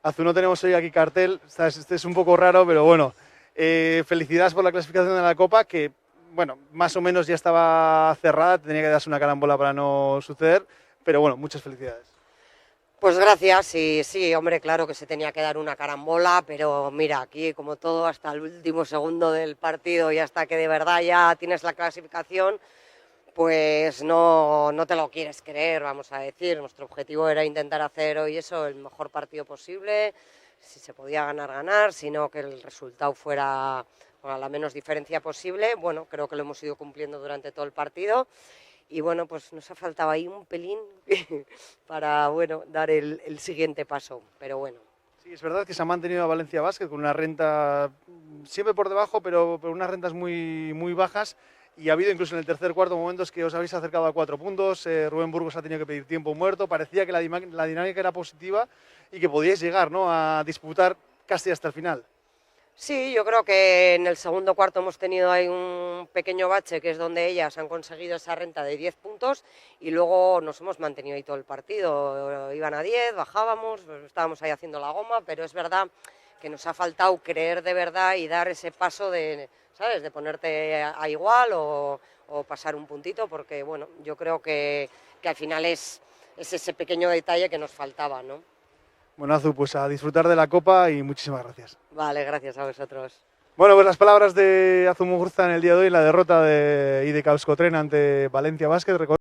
Azu, no tenemos hoy aquí cartel, este es un poco raro, pero bueno, felicidades por la clasificación de la Copa, que bueno, más o menos ya estaba cerrada, tenía que darse una carambola para no suceder, pero bueno, muchas felicidades. Pues gracias, y sí, hombre, claro que se tenía que dar una carambola, pero mira, aquí como todo, hasta el último segundo del partido y hasta que de verdad ya tienes la clasificación, pues no te lo quieres creer, vamos a decir. Nuestro objetivo era intentar hacer hoy eso, el mejor partido posible, si se podía ganar, ganar, sino que el resultado fuera a la menos diferencia posible. Bueno, creo que lo hemos ido cumpliendo durante todo el partido. Y bueno, pues nos ha faltado ahí un pelín para, bueno, dar el siguiente paso, pero bueno. Sí, es verdad que se ha mantenido a Valencia Basket con una renta siempre por debajo, pero unas rentas muy bajas. Y ha habido incluso en el tercer cuarto momentos que os habéis acercado a 4 puntos. Rubén Burgos ha tenido que pedir tiempo muerto. Parecía que la dinámica era positiva y que podíais llegar, ¿no?, a disputar casi hasta el final. Sí, yo creo que en el segundo cuarto hemos tenido ahí un pequeño bache, que es donde ellas han conseguido esa renta de 10 puntos, y luego nos hemos mantenido ahí todo el partido. Iban a 10, bajábamos, pues estábamos ahí haciendo la goma, pero es verdad que nos ha faltado creer de verdad y dar ese paso de, ¿sabes?, de ponerte a igual o pasar un puntito, porque bueno, yo creo que al final es ese pequeño detalle que nos faltaba, ¿no? Bueno, Azu, pues a disfrutar de la Copa y muchísimas gracias. Vale, gracias a vosotros. Bueno, pues las palabras de Azu Muguruza en el día de hoy, la derrota de IDK Euskotren ante Valencia Basket.